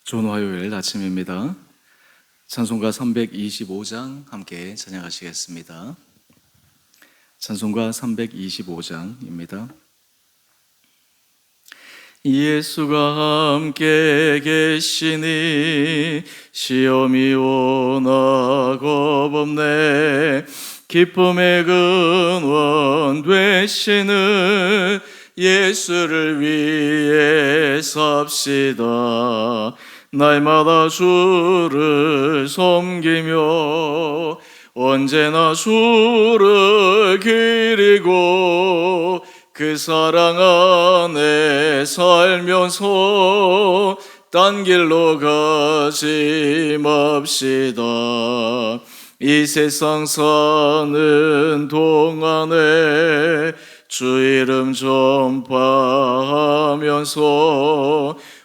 좋은 화요일 아침입니다. 찬송가 325장 함께 찬양하시겠습니다. 찬송가 325장입니다. 예수가 함께 계시니 시험이 오나 겁없네. 기쁨의 근원 되시는 예수를 위해 삽시다. 날마다 주를 섬기며 언제나 주를 기리고 그 사랑 안에 살면서 딴 길로 가지 맙시다. 이 세상 사는 동안에 주 이름 전파하면서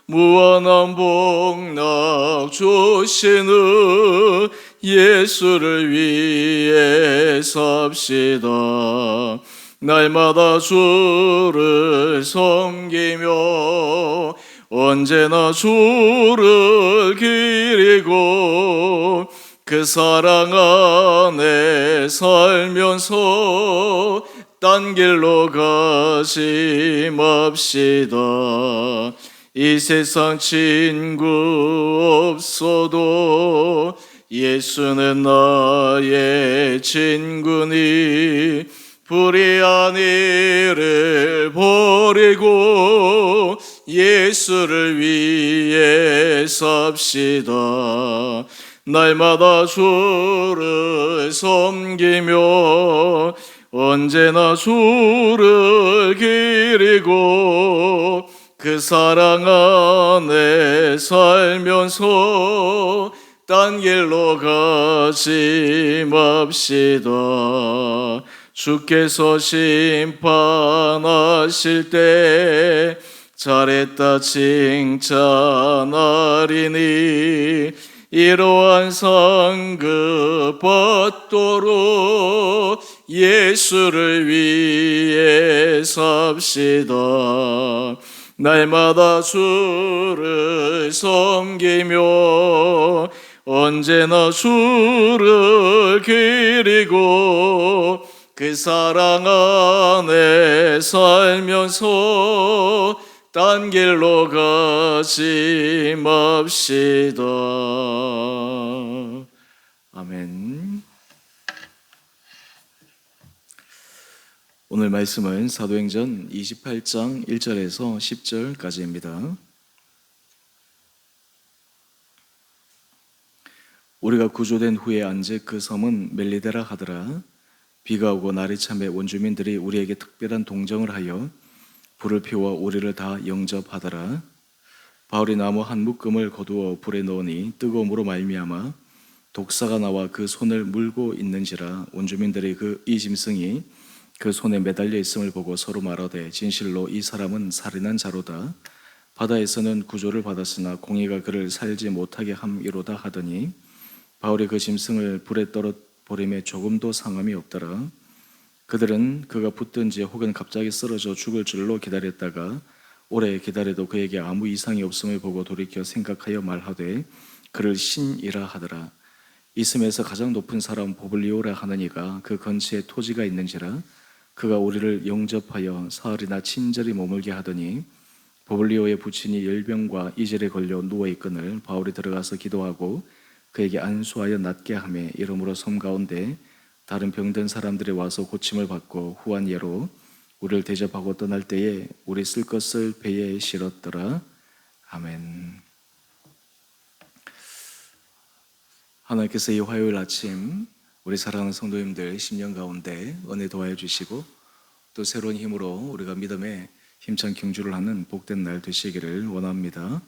무한한 복락 주시는 예수를 위해 삽시다. 날마다 주를 섬기며 언제나 주를 기리고 그 사랑 안에 살면서 딴 길로 가지 맙시다. 이 세상 친구 없어도 예수는 나의 친구니 불의한 일을 버리고 예수를 위해 삽시다. 날마다 주를 섬기며 언제나 주를 기리고 그 사랑 안에 살면서 딴 길로 가지 맙시다. 주께서 심판하실 때 잘했다 칭찬하리니 이러한 상급 받도록 예수를 위해 삽시다. 날마다 주를 섬기며 언제나 주를 기리고 그 사랑 안에 살면서 딴 길로 가지 맙시다. 아멘. 오늘 말씀은 사도행전 28장 1절에서 10절까지입니다. 우리가 구조된 후에 안제 그 섬은 멜리데라 하더라. 비가 오고 날이 참에 원주민들이 우리에게 특별한 동정을 하여 불을 피워 우리를 다 영접하더라. 바울이 나무 한 묶음을 거두어 불에 넣으니 뜨거움으로 말미암아 독사가 나와 그 손을 물고 있는지라. 원주민들이 이 짐승이 그 손에 매달려 있음을 보고 서로 말하되 진실로 이 사람은 살인한 자로다. 바다에서는 구조를 받았으나 공의가 그를 살지 못하게 함이로다 하더니 바울이 그 짐승을 불에 떨어버림에 조금도 상함이 없더라. 그들은 그가 붙든지 혹은 갑자기 쓰러져 죽을 줄로 기다렸다가 오래 기다려도 그에게 아무 이상이 없음을 보고 돌이켜 생각하여 말하되 그를 신이라 하더라. 이 섬에서 가장 높은 사람 보블리오라 하느니가 그 근처에 토지가 있는지라. 그가 우리를 영접하여 사흘이나 친절히 머물게 하더니 보블리오의 부친이 열병과 이절에 걸려 누워있거늘 바울이 들어가서 기도하고 그에게 안수하여 낫게 하며 이러므로 섬 가운데 다른 병든 사람들이 와서 고침을 받고 후한 예로 우리를 대접하고 떠날 때에 우리 쓸 것을 배에 실었더라. 아멘. 하나님께서 이 화요일 아침 우리 사랑하는 성도님들 심령 가운데 은혜 도와해 주시고 또 새로운 힘으로 우리가 믿음에 힘찬 경주를 하는 복된 날 되시기를 원합니다.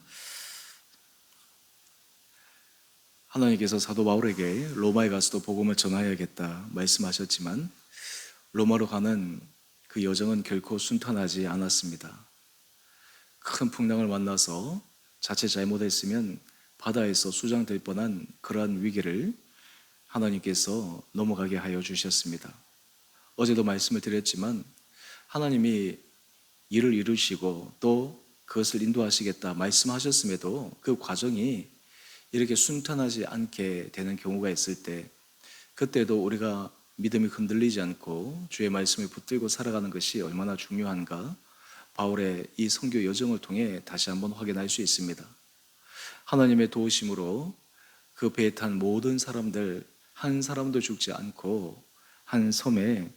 하나님께서 사도 바울에게 로마에 가서도 복음을 전하여야겠다 말씀하셨지만 로마로 가는 그 여정은 결코 순탄하지 않았습니다. 큰 풍랑을 만나서 자칫 잘못했으면 바다에서 수장될 뻔한 그러한 위기를 하나님께서 넘어가게 하여 주셨습니다. 어제도 말씀을 드렸지만 하나님이 일을 이루시고 또 그것을 인도하시겠다 말씀하셨음에도 그 과정이 이렇게 순탄하지 않게 되는 경우가 있을 때, 그때도 우리가 믿음이 흔들리지 않고 주의 말씀을 붙들고 살아가는 것이 얼마나 중요한가, 바울의 이 선교 여정을 통해 다시 한번 확인할 수 있습니다. 하나님의 도우심으로 그 배에 탄 모든 사람들 한 사람도 죽지 않고 한 섬에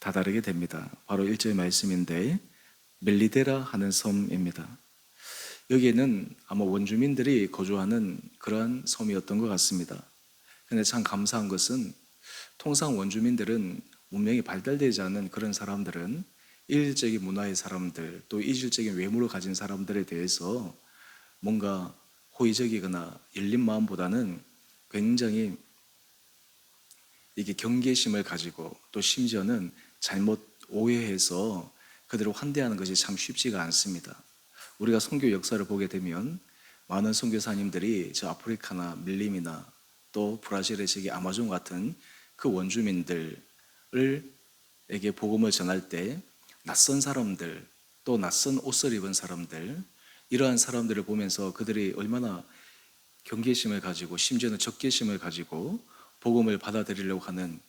다다르게 됩니다. 바로 1절 말씀인데 멜리데라 하는 섬입니다. 여기에는 아마 원주민들이 거주하는 그러한 섬이었던 것 같습니다. 근데 참 감사한 것은 통상 원주민들은 문명이 발달되지 않은 그런 사람들은 일질적인 문화의 사람들, 또 이질적인 외모를 가진 사람들에 대해서 뭔가 호의적이거나 열린 마음보다는 굉장히 이게 경계심을 가지고, 또 심지어는 잘못 오해해서 그들을 환대하는 것이 참 쉽지가 않습니다. 우리가 선교 역사를 보게 되면 많은 선교사님들이 저 아프리카나 밀림이나 또 브라질의 저기 아마존 같은 그 원주민들에게 복음을 전할 때 낯선 사람들, 또 낯선 옷을 입은 사람들, 이러한 사람들을 보면서 그들이 얼마나 경계심을 가지고 심지어는 적개심을 가지고 복음을 받아들이려고 하는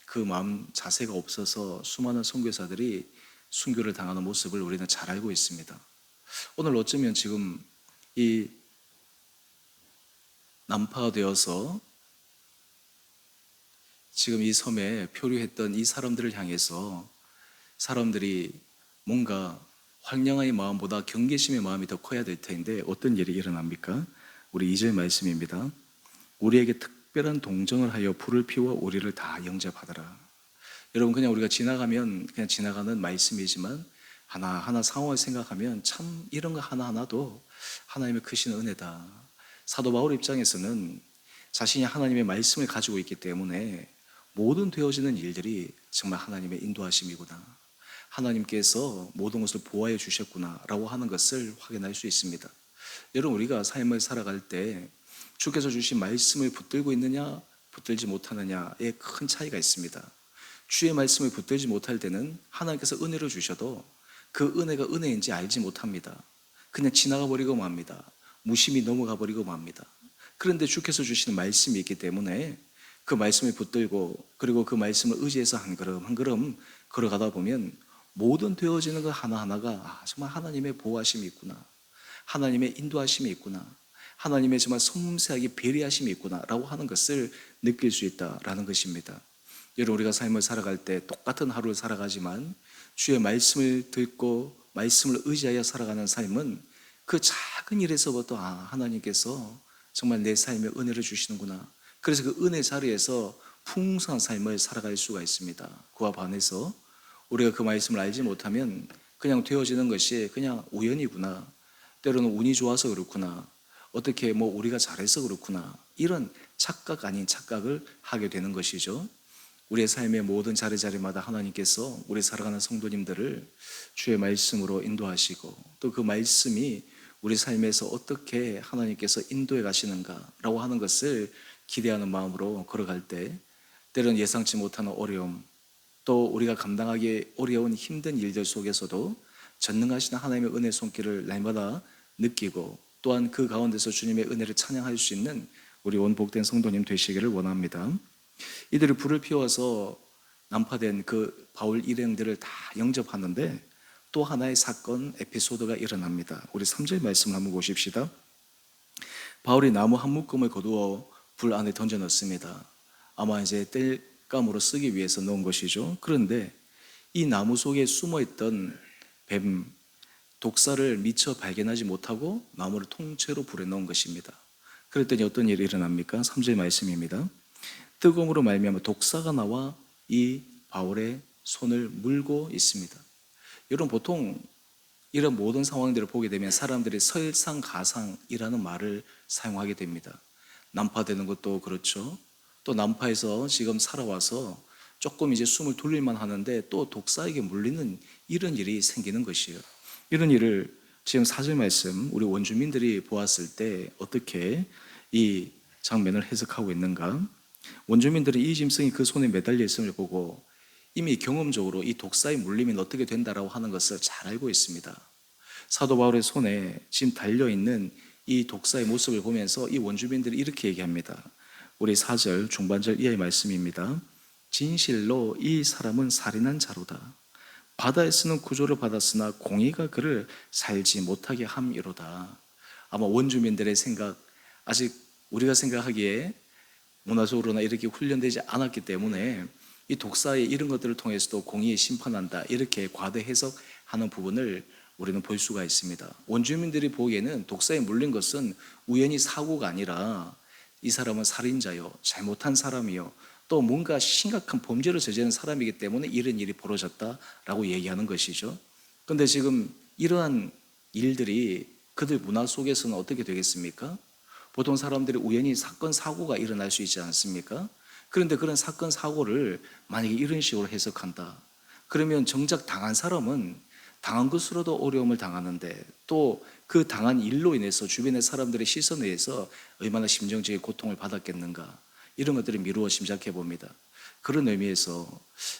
그 마음 자세가 없어서 수많은 선교사들이 순교를 당하는 모습을 우리는 잘 알고 있습니다. 오늘 어쩌면 지금 이 난파가 되어서 지금 이 섬에 표류했던 이 사람들을 향해서 사람들이 뭔가 황량의 마음보다 경계심의 마음이 더 커야 될 텐데 어떤 일이 일어납니까? 우리 2절 말씀입니다. 우리에게 특별한 동정을 하여 불을 피워 우리를 다 영접하더라. 여러분, 그냥 우리가 지나가면 그냥 지나가는 말씀이지만 하나하나 상황을 생각하면 참 이런 거 하나하나도 하나님의 크신 은혜다. 사도 바울 입장에서는 자신이 하나님의 말씀을 가지고 있기 때문에 모든 되어지는 일들이 정말 하나님의 인도하심이구나, 하나님께서 모든 것을 보호해 주셨구나 라고 하는 것을 확인할 수 있습니다. 여러분, 우리가 삶을 살아갈 때 주께서 주신 말씀을 붙들고 있느냐 붙들지 못하느냐에 큰 차이가 있습니다. 주의 말씀을 붙들지 못할 때는 하나님께서 은혜를 주셔도 그 은혜가 은혜인지 알지 못합니다. 그냥 지나가 버리고 맙니다. 무심히 넘어가 버리고 맙니다. 그런데 주께서 주시는 말씀이 있기 때문에 그 말씀을 붙들고 그리고 그 말씀을 의지해서 한 걸음 한 걸음 걸어가다 보면 모든 되어지는 것 하나하나가 정말 하나님의 보호하심이 있구나, 하나님의 인도하심이 있구나, 하나님의 정말 섬세하게 배려하심이 있구나 라고 하는 것을 느낄 수 있다라는 것입니다. 여러분, 우리가 삶을 살아갈 때 똑같은 하루를 살아가지만 주의 말씀을 듣고 말씀을 의지하여 살아가는 삶은 그 작은 일에서부터 하나님께서 정말 내 삶에 은혜를 주시는구나, 그래서 그 은혜 자리에서 풍성한 삶을 살아갈 수가 있습니다. 그와 반해서 우리가 그 말씀을 알지 못하면 그냥 되어지는 것이 그냥 우연이구나, 때로는 운이 좋아서 그렇구나, 어떻게 우리가 잘해서 그렇구나, 이런 착각 아닌 착각을 하게 되는 것이죠. 우리의 삶의 모든 자리자리마다 하나님께서 우리 살아가는 성도님들을 주의 말씀으로 인도하시고 또 그 말씀이 우리 삶에서 어떻게 하나님께서 인도해 가시는가라고 하는 것을 기대하는 마음으로 걸어갈 때 때로는 예상치 못하는 어려움, 또 우리가 감당하기 어려운 힘든 일들 속에서도 전능하신 하나님의 은혜 손길을 날마다 느끼고 또한 그 가운데서 주님의 은혜를 찬양할 수 있는 우리 온 복된 성도님 되시기를 원합니다. 이들이 불을 피워서 난파된 그 바울 일행들을 다 영접하는데 또 하나의 사건 에피소드가 일어납니다. 우리 3절 말씀 한번 보십시다. 바울이 나무 한 묶음을 거두어 불 안에 던져 넣습니다. 아마 이제 땔감으로 쓰기 위해서 넣은 것이죠. 그런데 이 나무 속에 숨어있던 뱀, 독사를 미처 발견하지 못하고 나무를 통째로 불에 넣은 것입니다. 그랬더니 어떤 일이 일어납니까? 3절 말씀입니다. 뜨거움으로 말미암아 독사가 나와 이 바울의 손을 물고 있습니다. 여러분, 보통 이런 모든 상황들을 보게 되면 사람들이 설상가상이라는 말을 사용하게 됩니다. 난파되는 것도 그렇죠. 또 난파에서 지금 살아와서 조금 이제 숨을 돌릴만 하는데 또 독사에게 물리는 이런 일이 생기는 것이에요. 이런 일을 지금 4절 말씀 우리 원주민들이 보았을 때 어떻게 이 장면을 해석하고 있는가? 원주민들은 이 짐승이 그 손에 매달려 있음을 보고 이미 경험적으로 이 독사의 물림이 어떻게 된다라고 하는 것을 잘 알고 있습니다. 사도 바울의 손에 지금 달려있는 이 독사의 모습을 보면서 이 원주민들이 이렇게 얘기합니다. 우리 4절 중반절 이하의 말씀입니다. 진실로 이 사람은 살인한 자로다. 바다에서는 구조를 받았으나 공의가 그를 살지 못하게 함이로다. 아마 원주민들의 생각, 아직 우리가 생각하기에 문화적으로나 이렇게 훈련되지 않았기 때문에 이 독사의 이런 것들을 통해서도 공의에 심판한다, 이렇게 과대 해석하는 부분을 우리는 볼 수가 있습니다. 원주민들이 보기에는 독사에 물린 것은 우연히 사고가 아니라 이 사람은 살인자요, 잘못한 사람이요, 또 뭔가 심각한 범죄를 저지른 사람이기 때문에 이런 일이 벌어졌다라고 얘기하는 것이죠. 그런데 지금 이러한 일들이 그들 문화 속에서는 어떻게 되겠습니까? 보통 사람들이 우연히 사건, 사고가 일어날 수 있지 않습니까? 그런데 그런 사건, 사고를 만약에 이런 식으로 해석한다, 그러면 정작 당한 사람은 당한 것으로도 어려움을 당하는데 또 그 당한 일로 인해서 주변의 사람들의 시선에 의해서 얼마나 심정적인 고통을 받았겠는가, 이런 것들을 미루어 짐작해 봅니다. 그런 의미에서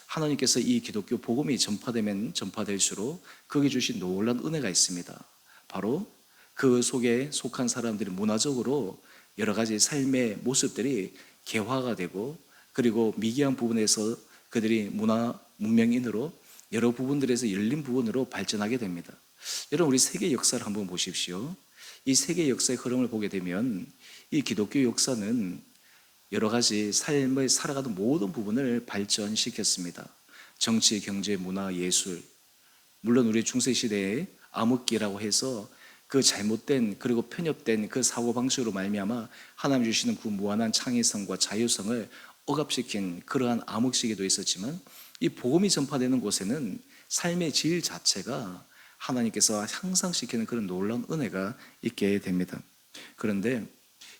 하나님께서 이 기독교 복음이 전파되면 전파될수록 거기 주신 놀라운 은혜가 있습니다. 바로 그 속에 속한 사람들이 문화적으로 여러 가지 삶의 모습들이 개화가 되고, 그리고 미개한 부분에서 그들이 문화 문명인으로 여러 부분들에서 열린 부분으로 발전하게 됩니다. 여러분, 우리 세계 역사를 한번 보십시오. 이 세계 역사의 흐름을 보게 되면 이 기독교 역사는 여러 가지 삶을 살아가는 모든 부분을 발전시켰습니다. 정치, 경제, 문화, 예술, 물론 우리 중세시대에 암흑기라고 해서 그 잘못된 그리고 편협된 그 사고방식으로 말미암아 하나님 주시는 그 무한한 창의성과 자유성을 억압시킨 그러한 암흑 시기도 있었지만, 이 복음이 전파되는 곳에는 삶의 질 자체가 하나님께서 향상시키는 그런 놀라운 은혜가 있게 됩니다. 그런데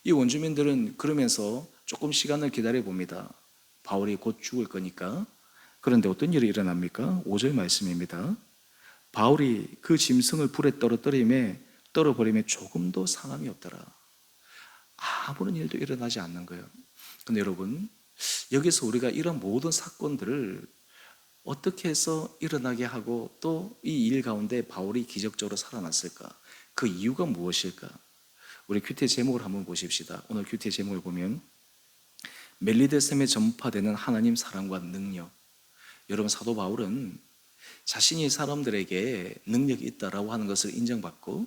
이 원주민들은 그러면서 조금 시간을 기다려 봅니다. 바울이 곧 죽을 거니까. 그런데 어떤 일이 일어납니까? 5절 말씀입니다. 바울이 그 짐승을 불에 떨어버림에 조금도 상함이 없더라. 아무런 일도 일어나지 않는 거예요. 근데 여러분, 여기서 우리가 이런 모든 사건들을 어떻게 해서 일어나게 하고 또 이 일 가운데 바울이 기적적으로 살아났을까? 그 이유가 무엇일까? 우리 큐티의 제목을 한번 보십시다. 오늘 큐티의 제목을 보면 멜리데셈에 전파되는 하나님 사랑과 능력. 여러분, 사도 바울은 자신이 사람들에게 능력이 있다라고 하는 것을 인정받고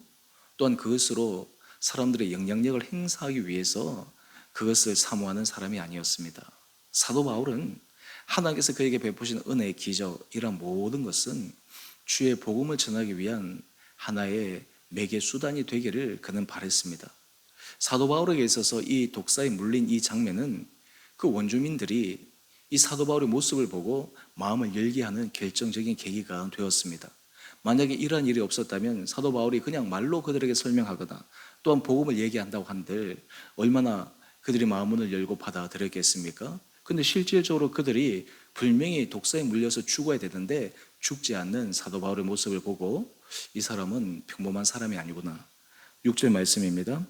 또한 그것으로 사람들의 영향력을 행사하기 위해서 그것을 사모하는 사람이 아니었습니다. 사도 바울은 하나님께서 그에게 베푸신 은혜의 기적, 이런 모든 것은 주의 복음을 전하기 위한 하나의 매개 수단이 되기를 그는 바랬습니다. 사도 바울에게 있어서 이 독사에 물린 이 장면은 그 원주민들이 이 사도 바울의 모습을 보고 마음을 열게 하는 결정적인 계기가 되었습니다. 만약에 이러한 일이 없었다면 사도 바울이 그냥 말로 그들에게 설명하거나 또한 복음을 얘기한다고 한들 얼마나 그들이 마음문을 열고 받아들였겠습니까? 근데 실질적으로 그들이 분명히 독사에 물려서 죽어야 되는데 죽지 않는 사도 바울의 모습을 보고 이 사람은 평범한 사람이 아니구나. 6절 말씀입니다.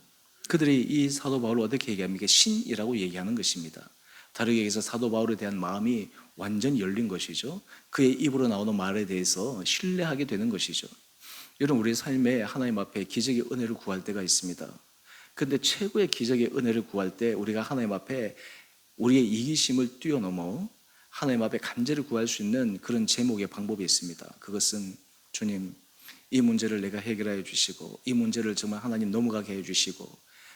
그들이 이 사도 바울을 어떻게 얘기합니까? 신이라고 얘기하는 것입니다. 다르게 얘기해서 사도 바울에 대한 마음이 완전히 열린 것이죠. 그의 입으로 나오는 말에 대해서 신뢰하게 되는 것이죠. 여러분, 우리 삶에 하나님 앞에 기적의 은혜를 구할 때가 있습니다. 그런데 최고의 기적의 은혜를 구할 때 우리가 하나님 앞에 우리의 이기심을 뛰어넘어 하나님 앞에 간절히 구할 수 있는 그런 제목의 방법이 있습니다. 그것은 주님, 이 문제를 내가 해결하여 주시고 이 문제를 정말 하나님 넘어가게 해 주시고,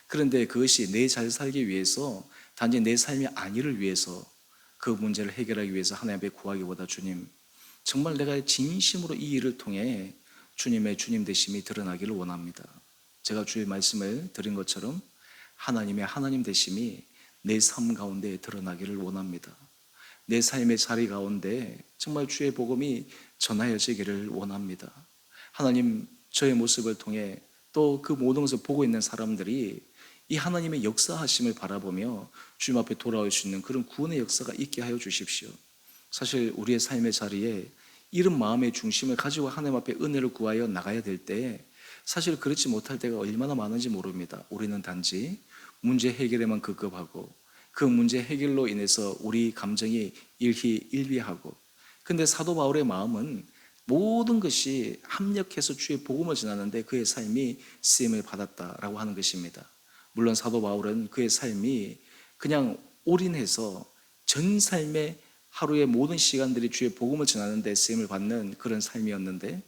그런데 그것이 내 잘 살기 위해서 단지 내 삶의 안위를 위해서 그 문제를 해결하기 위해서 하나님 앞에 구하기보다 주님, 정말 내가 진심으로 이 일을 통해 주님의 주님 되심이 드러나기를 원합니다. 제가 주의 말씀을 드린 것처럼 하나님의 하나님 되심이 내 삶 가운데 드러나기를 원합니다. 내 삶의 자리 가운데 정말 주의 복음이 전하여지기를 원합니다. 하나님, 저의 모습을 통해 또 그 모든 것을 보고 있는 사람들이 이 하나님의 역사하심을 바라보며 주님 앞에 돌아올 수 있는 그런 구원의 역사가 있게 하여 주십시오. 사실 우리의 삶의 자리에 이런 마음의 중심을 가지고 하나님 앞에 은혜를 구하여 나가야 될 때 사실 그렇지 못할 때가 얼마나 많은지 모릅니다. 우리는 단지 문제 해결에만 급급하고 그 문제 해결로 인해서 우리 감정이 일희일비하고, 근데 사도 바울의 마음은 모든 것이 합력해서 주의 복음을 전하는데 그의 삶이 쓰임을 받았다라고 하는 것입니다. 물론 사도 바울은 그의 삶이 그냥 올인해서 전 삶의 하루의 모든 시간들이 주의 복음을 전하는 데 쓰임을 받는 그런 삶이었는데,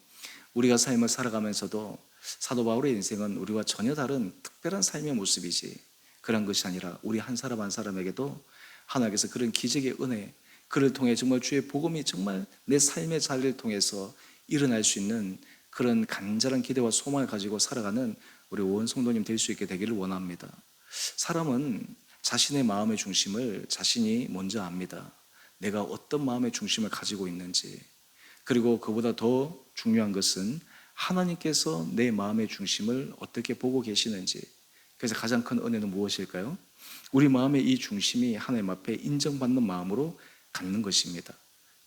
우리가 삶을 살아가면서도 사도 바울의 인생은 우리와 전혀 다른 특별한 삶의 모습이지, 그런 것이 아니라 우리 한 사람 한 사람에게도 하나님께서 그런 기적의 은혜, 그를 통해 정말 주의 복음이 정말 내 삶의 자리를 통해서 일어날 수 있는 그런 간절한 기대와 소망을 가지고 살아가는 우리 온 성도님 될 수 있게 되기를 원합니다. 사람은 자신의 마음의 중심을 자신이 먼저 압니다. 내가 어떤 마음의 중심을 가지고 있는지, 그리고 그보다 더 중요한 것은 하나님께서 내 마음의 중심을 어떻게 보고 계시는지. 그래서 가장 큰 은혜는 무엇일까요? 우리 마음의 이 중심이 하나님 앞에 인정받는 마음으로 갖는 것입니다.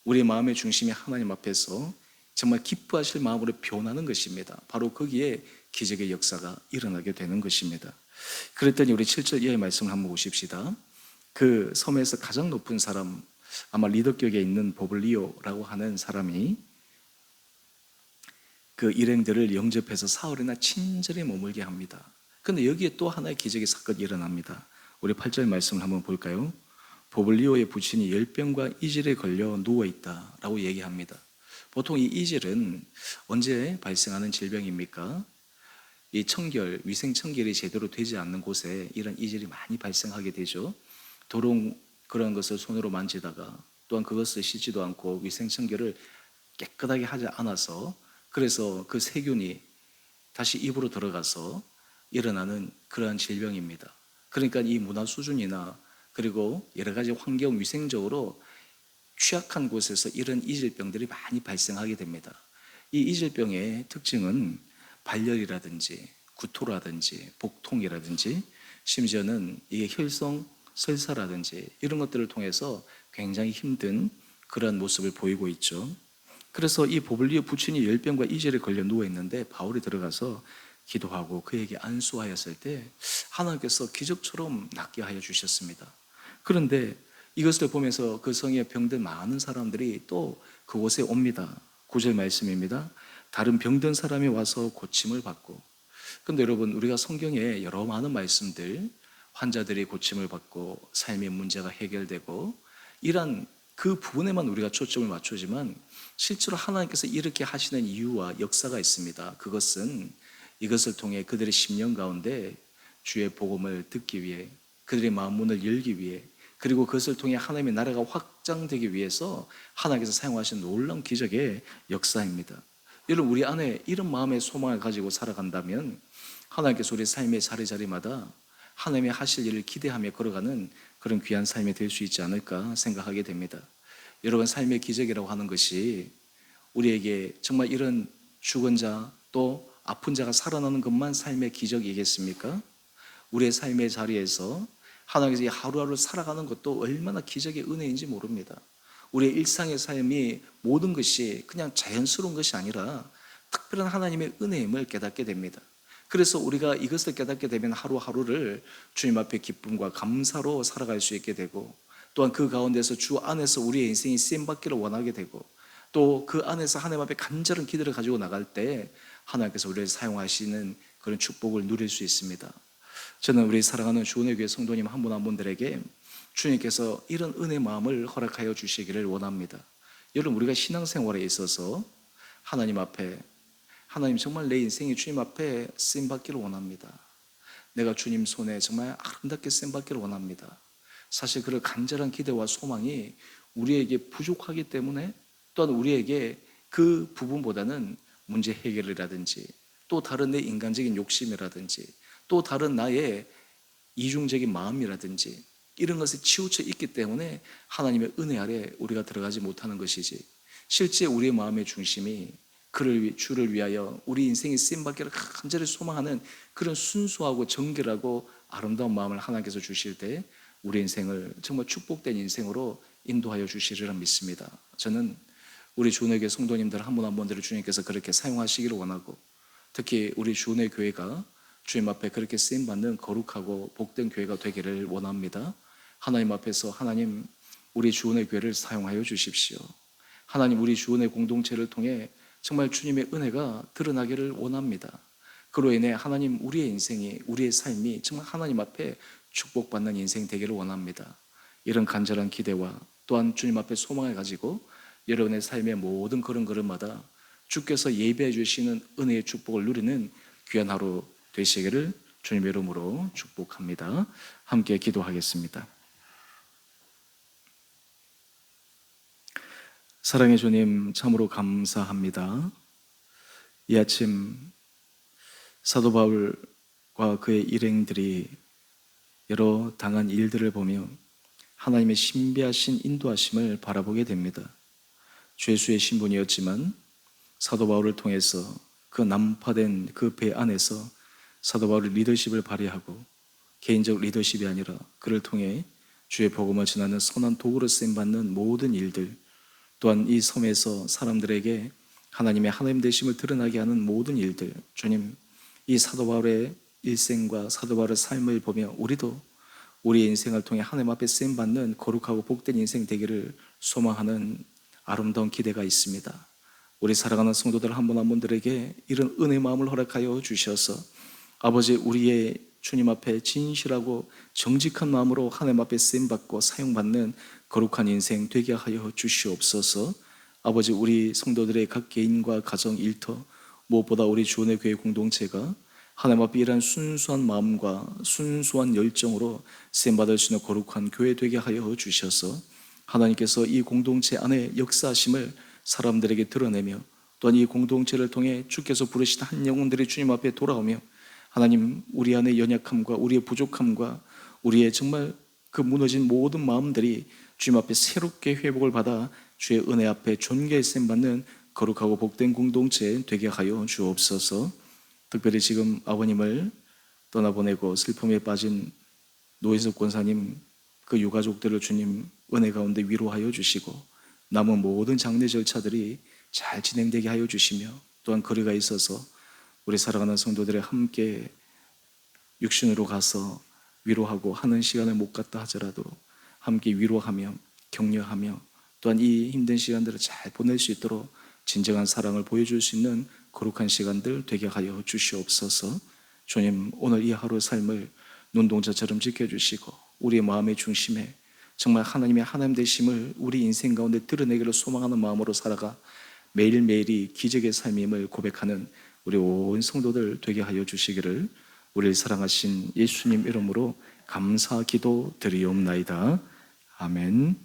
우리 마음의 중심이 하나님 앞에서 정말 기뻐하실 마음으로 변하는 것입니다. 바로 거기에 기적의 역사가 일어나게 되는 것입니다. 그랬더니 우리 7절 이하의 말씀을 한번 보십시다. 그 섬에서 가장 높은 사람, 아마 리더격에 있는 보블리오라고 하는 사람이 그 일행들을 영접해서 사흘이나 친절히 머물게 합니다. 그런데 여기에 또 하나의 기적의 사건이 일어납니다. 우리 8절 말씀을 한번 볼까요? 보블리오의 부친이 열병과 이질에 걸려 누워있다라고 얘기합니다. 보통 이 이질은 언제 발생하는 질병입니까? 이 청결, 위생 청결이 제대로 되지 않는 곳에 이런 이질이 많이 발생하게 되죠. 더러운 그런 것을 손으로 만지다가, 또한 그것을 씻지도 않고 위생 청결을 깨끗하게 하지 않아서, 그래서 그 세균이 다시 입으로 들어가서 일어나는 그러한 질병입니다. 그러니까 이 문화 수준이나 그리고 여러 가지 환경 위생적으로 취약한 곳에서 이런 이질병들이 많이 발생하게 됩니다. 이 이질병의 특징은 발열이라든지 구토라든지 복통이라든지, 심지어는 이게 혈성 설사라든지 이런 것들을 통해서 굉장히 힘든 그런 모습을 보이고 있죠. 그래서 이 보블리오 부친이 열병과 이질에 걸려 누워 있는데 바울이 들어가서 기도하고 그에게 안수하였을 때 하나님께서 기적처럼 낫게 하여 주셨습니다. 그런데 이것을 보면서 그 성에 병든 많은 사람들이 또 그곳에 옵니다. 9절 말씀입니다. 다른 병든 사람이 와서 고침을 받고. 그런데 여러분, 우리가 성경에 여러 많은 말씀들, 환자들이 고침을 받고 삶의 문제가 해결되고 이런 그 부분에만 우리가 초점을 맞추지만, 실제로 하나님께서 이렇게 하시는 이유와 역사가 있습니다. 그것은 이것을 통해 그들의 심령 가운데 주의 복음을 듣기 위해, 그들의 마음 문을 열기 위해, 그리고 그것을 통해 하나님의 나라가 확장되기 위해서 하나님께서 사용하신 놀라운 기적의 역사입니다. 여러분, 우리 안에 이런 마음의 소망을 가지고 살아간다면 하나님께서 우리 삶의 자리자리마다 하나님의 하실 일을 기대하며 걸어가는 그런 귀한 삶이 될 수 있지 않을까 생각하게 됩니다. 여러분, 삶의 기적이라고 하는 것이 우리에게 정말 이런 죽은 자 또 아픈 자가 살아나는 것만 삶의 기적이겠습니까? 우리의 삶의 자리에서 하나님께서 이 하루하루 살아가는 것도 얼마나 기적의 은혜인지 모릅니다. 우리의 일상의 삶이 모든 것이 그냥 자연스러운 것이 아니라 특별한 하나님의 은혜임을 깨닫게 됩니다. 그래서 우리가 이것을 깨닫게 되면 하루하루를 주님 앞에 기쁨과 감사로 살아갈 수 있게 되고, 또한 그 가운데서 주 안에서 우리의 인생이 쓰임받기를 원하게 되고, 또 그 안에서 하나님 앞에 간절한 기도를 가지고 나갈 때 하나님께서 우리를 사용하시는 그런 축복을 누릴 수 있습니다. 저는 우리 사랑하는 주은혜 교회 성도님 한 분 한 분들에게 주님께서 이런 은혜 마음을 허락하여 주시기를 원합니다. 여러분, 우리가 신앙생활에 있어서 하나님 앞에, 하나님 정말 내 인생이 주님 앞에 쓰임받기를 원합니다. 내가 주님 손에 정말 아름답게 쓰임받기를 원합니다. 사실 그런 간절한 기대와 소망이 우리에게 부족하기 때문에, 또한 우리에게 그 부분보다는 문제 해결이라든지 또 다른 내 인간적인 욕심이라든지 또 다른 나의 이중적인 마음이라든지 이런 것에 치우쳐 있기 때문에 하나님의 은혜 아래 우리가 들어가지 못하는 것이지, 실제 우리의 마음의 중심이 주를 위하여 우리 인생이 쓰임받기를 간절히 소망하는 그런 순수하고 정결하고 아름다운 마음을 하나님께서 주실 때 우리 인생을 정말 축복된 인생으로 인도하여 주시리라 믿습니다. 저는 우리 주은혜 교회 성도님들 한 분 한 분들을 주님께서 그렇게 사용하시기를 원하고, 특히 우리 주은혜 교회가 주님 앞에 그렇게 쓰임받는 거룩하고 복된 교회가 되기를 원합니다. 하나님 앞에서 하나님, 우리 주은혜 교회를 사용하여 주십시오. 하나님 우리 주원의 공동체를 통해 정말 주님의 은혜가 드러나기를 원합니다. 그로 인해 하나님 우리의 인생이, 우리의 삶이 정말 하나님 앞에 축복받는 인생 되기를 원합니다. 이런 간절한 기대와 또한 주님 앞에 소망을 가지고 여러분의 삶의 모든 걸음걸음마다 주께서 예배해 주시는 은혜의 축복을 누리는 귀한 하루 되시기를 주님의 이름으로 축복합니다. 함께 기도하겠습니다. 사랑의 주님, 참으로 감사합니다. 이 아침 사도 바울과 그의 일행들이 여러 당한 일들을 보며 하나님의 신비하신 인도하심을 바라보게 됩니다. 죄수의 신분이었지만 사도 바울을 통해서 그 난파된 그 배 안에서 사도 바울의 리더십을 발휘하고 개인적 리더십이 아니라 그를 통해 주의 복음을 전하는 선한 도구로 쓰임받는 모든 일들, 또한 이 섬에서 사람들에게 하나님의 하나님 되심을 드러나게 하는 모든 일들, 주님, 이 사도 바울의 일생과 사도 바울의 삶을 보며 우리도 우리의 인생을 통해 하나님 앞에 쓰임받는 거룩하고 복된 인생 되기를 소망하는 아름다운 기대가 있습니다. 우리 사랑하는 성도들 한 분 한 분들에게 이런 은혜의 마음을 허락하여 주셔서 아버지, 우리의 주님 앞에 진실하고 정직한 마음으로 하나님 앞에 쓰임받고 사용받는 거룩한 인생 되게 하여 주시옵소서. 아버지, 우리 성도들의 각 개인과 가정, 일터, 무엇보다 우리 주원의 교회 공동체가 하나님 앞에 이러한 순수한 마음과 순수한 열정으로 쓰임받을 수 있는 거룩한 교회 되게 하여 주셔서 하나님께서 이 공동체 안에 역사하심을 사람들에게 드러내며 또한 이 공동체를 통해 주께서 부르신 한 영혼들이 주님 앞에 돌아오며 하나님, 우리 안의 연약함과 우리의 부족함과 우리의 정말 그 무너진 모든 마음들이 주님 앞에 새롭게 회복을 받아 주의 은혜 앞에 존귀의 쓰임받는 거룩하고 복된 공동체 되게 하여 주옵소서. 특별히 지금 아버님을 떠나보내고 슬픔에 빠진 노혜석 권사님 그 유가족들을 주님 은혜 가운데 위로하여 주시고 남은 모든 장례 절차들이 잘 진행되게 하여 주시며 또한 거리가 있어서 우리 사랑하는 성도들의 함께 육신으로 가서 위로하고 하는 시간을 못 갖다 하더라도 함께 위로하며 격려하며 또한 이 힘든 시간들을 잘 보낼 수 있도록 진정한 사랑을 보여줄 수 있는 거룩한 시간들 되게 하여 주시옵소서. 주님, 오늘 이 하루 삶을 눈동자처럼 지켜주시고 우리의 마음의 중심에 정말 하나님의 하나님 되심을 우리 인생 가운데 드러내기를 소망하는 마음으로 살아가 매일매일이 기적의 삶임을 고백하는 우리 온 성도들 되게 하여 주시기를 우리를 사랑하신 예수님 이름으로 감사 기도 드리옵나이다. 아멘.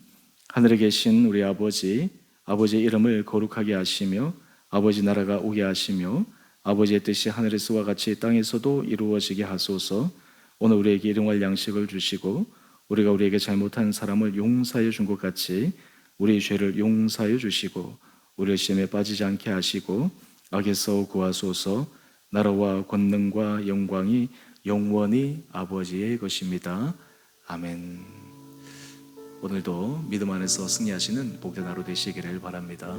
하늘에 계신 우리 아버지, 아버지의 이름을 거룩하게 하시며 아버지 나라가 오게 하시며 아버지의 뜻이 하늘에서와 같이 땅에서도 이루어지게 하소서. 오늘 우리에게 일용할 양식을 주시고 우리가 우리에게 잘못한 사람을 용서하여 준 것 같이 우리의 죄를 용서하여 주시고 우리를 시험에 빠지지 않게 하시고 악에서 구하소서. 나라와 권능과 영광이 영원히 아버지의 것입니다. 아멘. 오늘도 믿음 안에서 승리하시는 복된 하루 되시기를 바랍니다.